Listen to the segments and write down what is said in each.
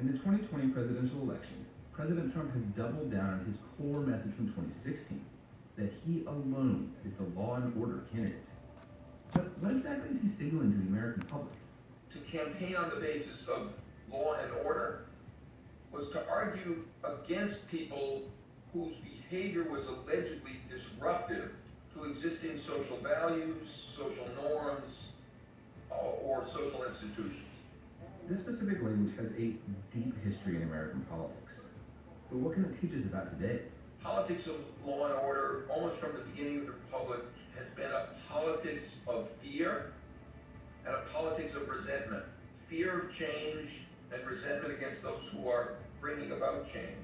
In the 2020 presidential election, President Trump has doubled down on his core message from 2016 that he alone is the law and order candidate. But what exactly is he signaling to the American public? To campaign on the basis of law and order was to argue against people whose behavior was allegedly disruptive to existing social values, social norms, or social institutions. This specific language has a deep history in American politics. But what can it teach us about today? Politics of law and order, almost from the beginning of the Republic, has been a politics of fear and a politics of resentment. Fear of change and resentment against those who are bringing about change.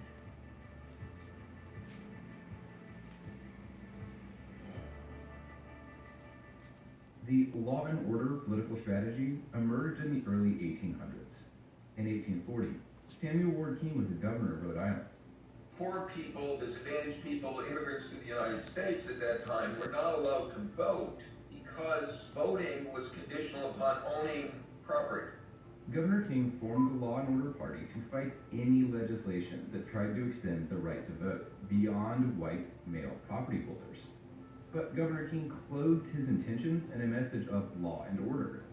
The law and order political strategy emerged in the early 1800s. In 1840, Samuel Ward King was the governor of Rhode Island. Poor people, disadvantaged people, immigrants to the United States at that time were not allowed to vote because voting was conditional upon owning property. Governor King formed the Law and Order Party to fight any legislation that tried to extend the right to vote beyond white male property holders. But Governor King clothed his intentions in a message of law and order.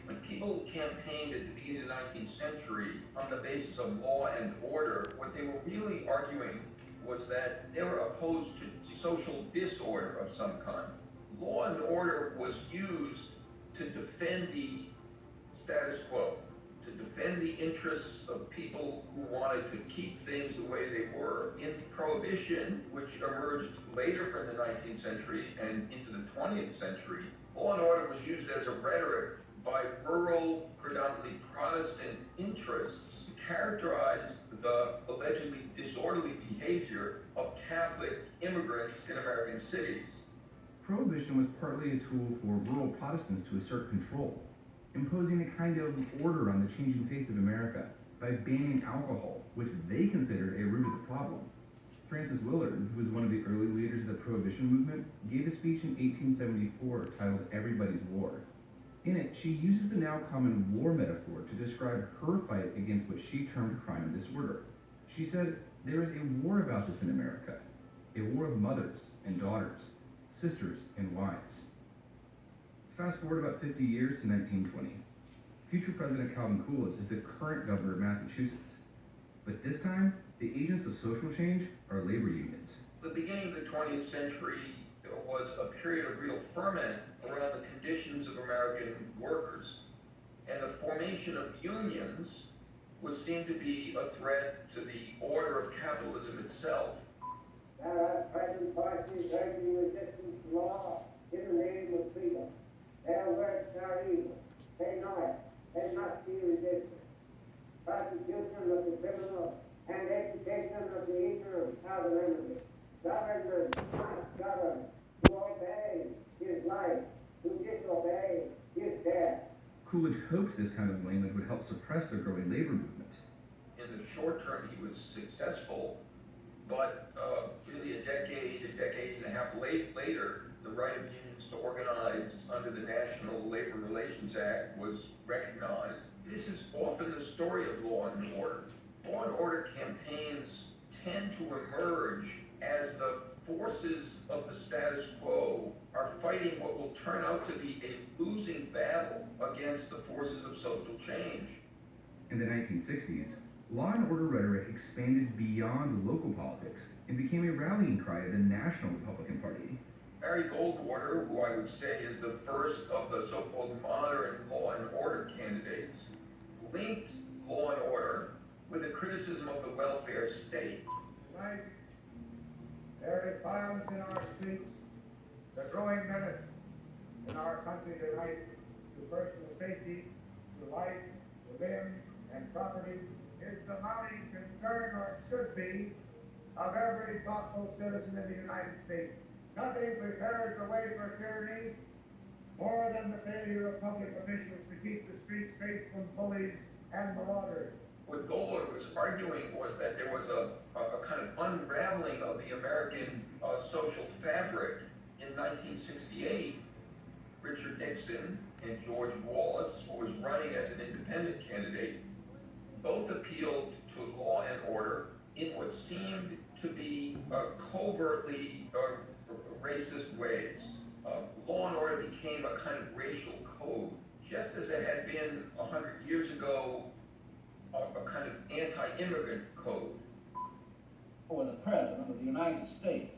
When people campaigned at the beginning of the 19th century on the basis of law and order, what they were really arguing was that they were opposed to social disorder of some kind. Law and order was used to defend the status quo, to defend the interests of people who wanted to keep things the way they were. In Prohibition, which emerged later in the 19th century and into the 20th century, law and order was used as a rhetoric by rural, predominantly Protestant interests to characterize the allegedly disorderly behavior of Catholic immigrants in American cities. Prohibition was partly a tool for rural Protestants to assert control, imposing a kind of order on the changing face of America by banning alcohol, which they considered a root of the problem. Frances Willard, who was one of the early leaders of the Prohibition movement, gave a speech in 1874 titled Everybody's War. In it, she uses the now common war metaphor to describe her fight against what she termed crime and disorder. She said, "There is a war about this in America, a war of mothers and daughters, sisters and wives." Fast forward about 50 years to 1920. Future President Calvin Coolidge is the current governor of Massachusetts. But this time, the agents of social change are labor unions. The beginning of the 20th century was a period of real ferment around the conditions of American workers. And the formation of unions was seen to be a threat to the order of capitalism itself. There are present forces urging resistance to law in the name of freedom. Their works are evil. They know it. They must be resisted. Prosecution of the criminal and education of the ignorant are the remedy. Government must govern. To obey is life. To disobey is death. Coolidge hoped this kind of language would help suppress the growing labor movement. In the short term, he was successful, but really a decade and a half later, the right of unions to organize under the National Labor Relations Act was recognized. This is often the story of law and order. Law and order campaigns tend to emerge as the forces of the status quo are fighting what will turn out to be a losing battle against the forces of social change. In the 1960s, law and order rhetoric expanded beyond local politics and became a rallying cry of the National Republican Party. Barry Goldwater, who I would say is the first of the so-called modern law and order candidates, linked law and order with a criticism of the welfare state. Tonight, there is violence in our streets. The growing menace in our country tonight to personal safety, to life, to limb, and property is the mounting concern, or it should be, of every thoughtful citizen in the United States. Nothing prepares the way for tyranny more than the failure of public officials to keep the streets safe from bullies and marauders. What Goldwater was arguing was that there was a kind of unraveling of the American social fabric. In 1968, Richard Nixon and George Wallace, who was running as an independent candidate, Both appealed to law and order in what seemed to be covertly racist ways. Law and order became a kind of racial code, just as it had been 100 years ago, a kind of anti-immigrant code. For the President of the United States,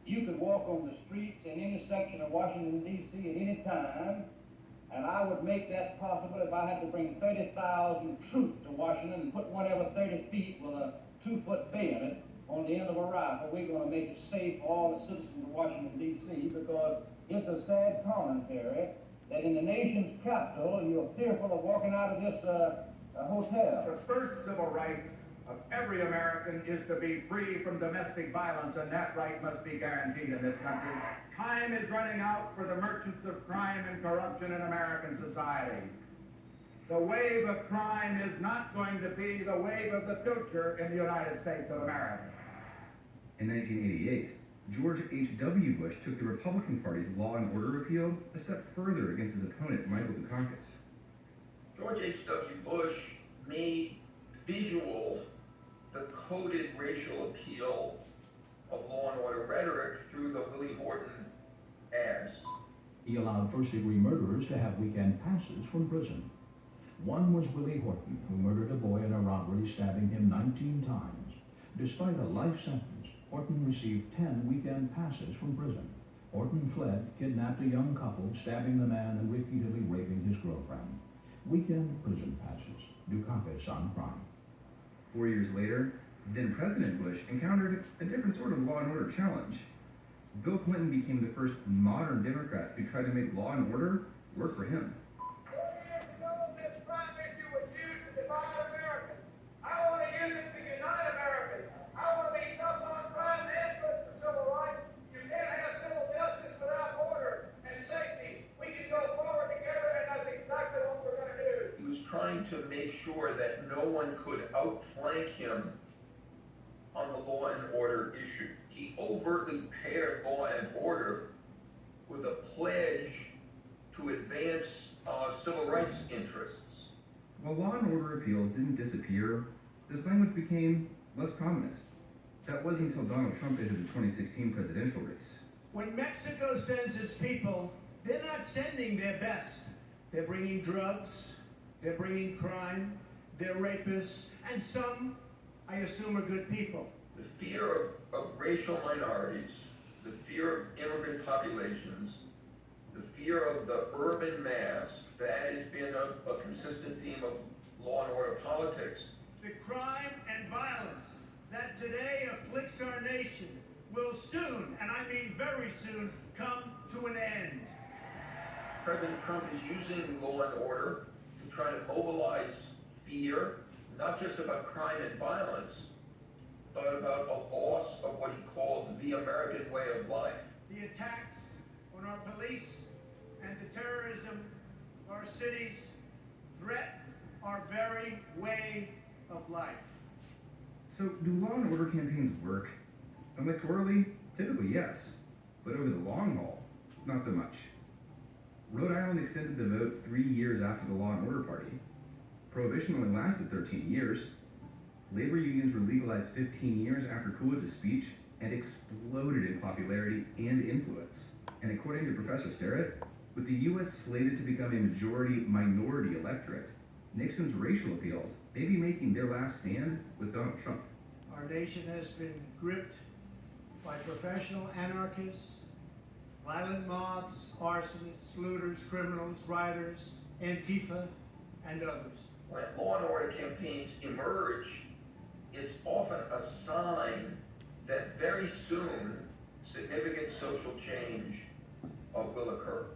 you could walk on the streets in any section of Washington, D.C. at any time, and I would make that possible if I had to bring 30,000 troops to Washington and put one every 30 feet with a 2-foot bayonet on the end of a rifle. We're going to make it safe for all the citizens of Washington, D.C., because it's a sad commentary that in the nation's capital, you're fearful of walking out of this hotel. The first civil right of every American is to be free from domestic violence, and that right must be guaranteed in this country. Time is running out for the merchants of crime and corruption in American society. The wave of crime is not going to be the wave of the future in the United States of America. In 1988, George H.W. Bush took the Republican Party's law and order appeal a step further against his opponent, Michael Dukakis. George H.W. Bush made visual the coded racial appeal of law and order rhetoric through the Willie Horton ads. He allowed first-degree murderers to have weekend passes from prison. One was Willie Horton, who murdered a boy in a robbery, stabbing him 19 times. Despite a life sentence, Horton received 10 weekend passes from prison. Horton fled, kidnapped a young couple, stabbing the man and repeatedly raping his girlfriend. Weekend prison passes. Dukakis on crime. 4 years later, then President Bush encountered a different sort of law and order challenge. Bill Clinton became the first modern Democrat who tried to make law and order work for him. 4 years ago, this crime issue was used to divide Americans. I want to use it to unite Americans. I want to be tough on crime and good for civil rights. You can't have civil justice without order and safety. We can go forward together, and that's exactly what we're going to do. He was trying to make sure that no one could outflank him on the law and order issue. He overtly paired law and order with a pledge to advance civil rights interests. While law and order appeals didn't disappear, this language became less prominent. That wasn't until Donald Trump entered the 2016 presidential race. When Mexico sends its people, they're not sending their best. They're bringing drugs, they're bringing crime, they're rapists, and some, I assume, are good people. The fear of racial minorities, the fear of immigrant populations, the fear of the urban mass, that has been a consistent theme of law and order politics. The crime and violence that today afflicts our nation will soon, and I mean very soon, come to an end. President Trump is using law and order to try to mobilize fear, not just about crime and violence, but about a loss of what he calls the American way of life. The attacks on our police and the terrorism of our cities threaten our very way of life. So, do law and order campaigns work? Electorally, typically yes, but over the long haul, not so much. Rhode Island extended the vote 3 years after the Law and Order Party. Prohibition only lasted 13 years. Labor unions were legalized 15 years after Coolidge's speech and exploded in popularity and influence. And according to Professor Sterrett, with the U.S. slated to become a majority-minority electorate, Nixon's racial appeals may be making their last stand with Donald Trump. Our nation has been gripped by professional anarchists, violent mobs, arsonists, looters, criminals, rioters, Antifa, and others. When law and order campaigns emerge, it's often a sign that very soon significant social change will occur.